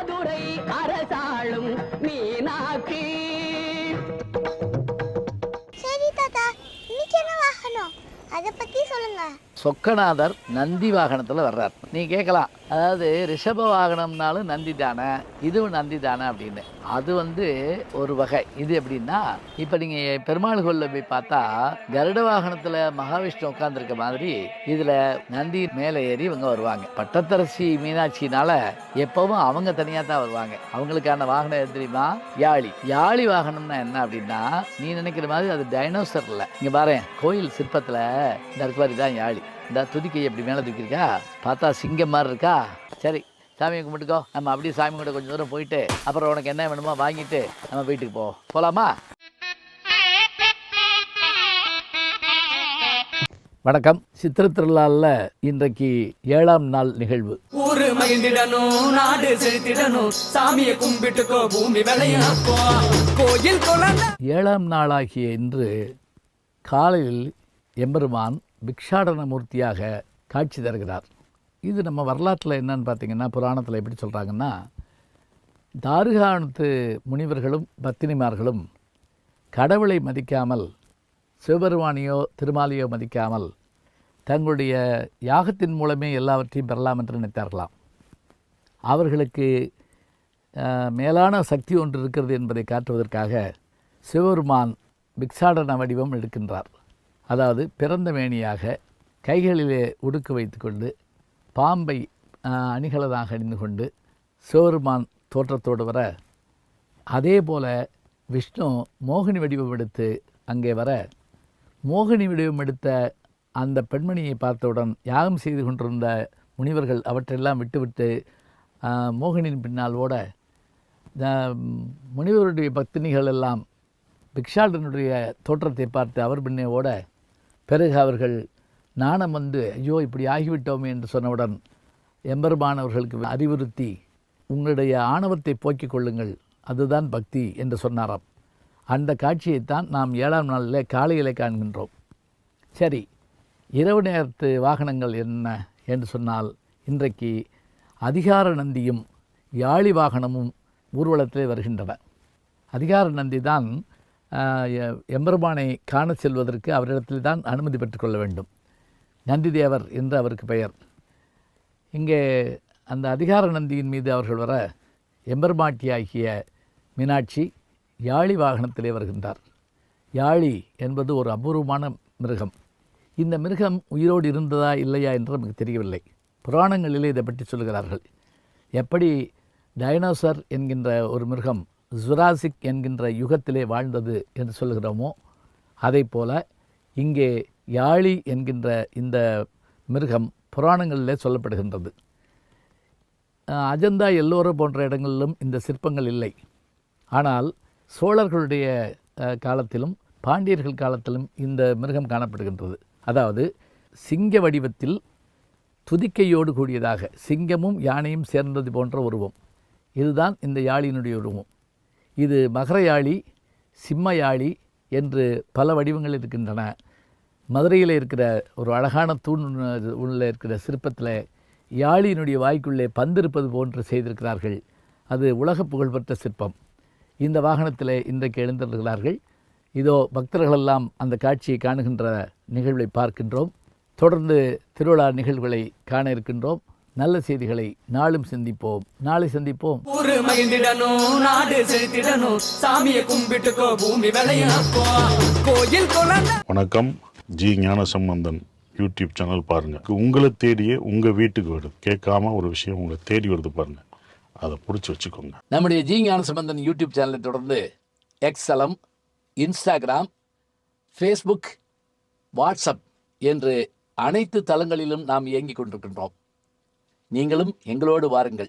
மதுரை அரசாளும் மீனாட்சி. சரி தாத்தா, இன்னைக்கு என்ன வாகனம் அதை பத்தி சொல்லுங்க. சொக்கநாதர் நந்தி வாகனத்தில் வர்றார். நீ கேட்கலாம், அதாவது ரிஷப வாகனம்னாலும் நந்தி தானே, இதுவும் நந்தி தானே அப்படின்னு. அது ஒரு வகை. இது எப்படின்னா, இப்போ நீங்கள் பெருமாள் கோயிலில் போய் பார்த்தா கருட வாகனத்தில் மகாவிஷ்ணு உட்காந்துருக்க மாதிரி இதில் நந்தி மேலே ஏறி இவங்க வருவாங்க. பட்டத்தரசி மீனாட்சினால எப்பவும் அவங்க தனியாக தான் வருவாங்க. அவங்களுக்கான வாகனம் எது தெரியுமா? யாழி. யாழி வாகனம்னா என்ன அப்படின்னா, நீ நினைக்கிற மாதிரி அது டைனோசர் இல்லை. இங்கே பாரு, கோயில் சிற்பத்தில் இந்த இருக்குவாரி தான் யாழி. இந்த துதிக்கை எப்படி மேலே தூக்கியிருக்கா, பார்த்தா சிங்கம் மாதிரி இருக்கா. சரி, சாமியை கும்பிட்டுக்கோ. நம்ம அப்படியே சாமி கூட கொஞ்சம் தூரம் போயிட்டு அப்புறம் உனக்கு என்ன வேணுமோ வாங்கிட்டு நம்ம வீட்டுக்கு போகலாமா? வணக்கம். சித்திரை திருநாளில் இன்றைக்கு 7ஆம் நாள் நிகழ்வு. ஊரு மகிழ்ந்திடணும், நாடு செழித்திடணும், சாமியை கும்பிட்டுக்கோ, பூமி விளையாப்போ, கோயில் குழந்தை. 7ஆம் நாளாகிய இன்று காலையில் எம்பெருமான் பிக்ஷாடன மூர்த்தியாக காட்சி தருகிறார். இது நம்ம வரலாற்றில் என்னன்னு பார்த்தீங்கன்னா, புராணத்தில் எப்படி சொல்கிறாங்கன்னா, தாருகாணத்து முனிவர்களும் பத்தினிமார்களும் கடவுளை மதிக்காமல், சிவபெருமானையோ திருமாலையோ மதிக்காமல் தங்களுடைய யாகத்தின் மூலமே எல்லாவற்றையும் பெறலாம் என்று நினைத்தார்களாம். அவர்களுக்கு மேலான சக்தி ஒன்று இருக்கிறது என்பதை காட்டுவதற்காக சிவபெருமான் பிக்ஷாடன வடிவம் எடுக்கின்றார். அதாவது பிறந்த மேனியாக கைகளிலே உடுக்கு வைத்து கொண்டு பாம்பை அணிகலனாக அணிந்து கொண்டு சிவபெருமான் தோற்றத்தோடு வர, அதே போல் விஷ்ணு மோகினி வடிவம் எடுத்து அங்கே வர, மோகினி வடிவம் எடுத்த அந்த பெண்மணியை பார்த்தவுடன் யாகம் செய்து கொண்டிருந்த முனிவர்கள் அவற்றெல்லாம் விட்டுவிட்டு மோகினியின் பின்னால் ஓட, முனிவருடைய பத்தினிகள் எல்லாம் பிக்ஷாடனுடைய தோற்றத்தை பார்த்து அவர் பின்னே ஓட, பிறகு அவர்கள் நாணம் ஐயோ இப்படி ஆகிவிட்டோமே என்று சொன்னவுடன் எம்பெருமான் அவர்களுக்கு அறிவுறுத்தி, உங்களுடைய ஆணவத்தை போக்கிக் கொள்ளுங்கள், அதுதான் பக்தி என்று சொன்னாராம். அந்த காட்சியைத்தான் நாம் 7ஆம் நாளில் காலையிலே காண்கின்றோம். சரி, இரவு நேரத்து வாகனங்கள் என்ன என்று சொன்னால், இன்றைக்கு அதிகார நந்தியும் யாழி வாகனமும் ஊர்வலத்திலே வருகின்றன. அதிகார நந்தி தான் எம்பெருமானை காண செல்வதற்கு அவரிடத்தில் தான் அனுமதி பெற்றுக்கொள்ள வேண்டும். நந்தி தேவர் என்று அவருக்கு பெயர். இங்கே அந்த அதிகார நந்தியின் மீது அவர்கள் வர, எம்பெருமாட்டியாகிய மீனாட்சி யாழி வாகனத்திலே வருகின்றார். யாழி என்பது ஒரு அபூர்வமான மிருகம். இந்த மிருகம் உயிரோடு இருந்ததா இல்லையா என்று நமக்கு தெரியவில்லை. புராணங்களிலே இதை பற்றி சொல்கிறார்கள். எப்படி டைனோசர் என்கின்ற ஒரு மிருகம் ஜுராசிக் என்கின்ற யுகத்திலே வாழ்ந்தது என்று சொல்கிறோமோ, அதை போல இங்கே யாழி என்கின்ற இந்த மிருகம் புராணங்களிலே சொல்லப்படுகின்றது. அஜந்தா எல்லோரோ போன்ற இடங்களிலும் இந்த சிற்பங்கள் இல்லை. ஆனால் சோழர்களுடைய காலத்திலும் பாண்டியர்கள் காலத்திலும் இந்த மிருகம் காணப்படுகின்றது. அதாவது சிங்க வடிவத்தில் துதிக்கையோடு கூடியதாக சிங்கமும் யானையும் சேர்ந்தது போன்ற உருவம். இதுதான் இந்த யாழியினுடைய உருவம். இது மகர யாழி, சிம்ம யாழி என்று பல வடிவங்கள் இருக்கின்றன. மதுரையில் இருக்கிற ஒரு அழகான தூண் உள்ள இருக்கிற சிற்பத்தில் யாழியினுடைய வாய்க்குள்ளே பந்து இருப்பது போன்று செய்திருக்கிறார்கள். அது உலக புகழ்பெற்ற சிற்பம். இந்த வாகனத்தில் இன்றைக்கு எழுந்திருக்கிறார்கள். இதோ பக்தர்களெல்லாம் அந்த காட்சியை காணுகின்ற நிகழ்வை பார்க்கின்றோம். தொடர்ந்து திருவிழா நிகழ்வுகளை காண இருக்கின்றோம். நல்ல செய்திகளை நாளும் சிந்திப்போம். நாளை சந்திப்போம். ஊரு மகிழ்ந்திடணும், நாடு செழித்திடணும், சாமியை கும்பிட்டுக்கோ, பூமி விளையாப்போ, கோயில் குழந்தை. வணக்கம். ஜி ஞானசம்பந்தன் யூடியூப் சேனல் பாருங்க. உங்களை தேடியே உங்க வீட்டுக்கு வருது. கேட்காம ஒரு விஷயம் உங்களை தேடி வருது பாருங்க, அதை பிடிச்சி வச்சுக்கோங்க. நம்முடைய ஜி ஞானசம்பந்தன் யூடியூப் சேனலை தொடர்ந்து எக்ஸலம், இன்ஸ்டாகிராம், ஃபேஸ்புக், வாட்ஸ்அப் என்று அனைத்து தளங்களிலும் நாம் இயங்கிக் கொண்டிருக்கின்றோம். நீங்களும் எங்களோடு வாருங்கள்.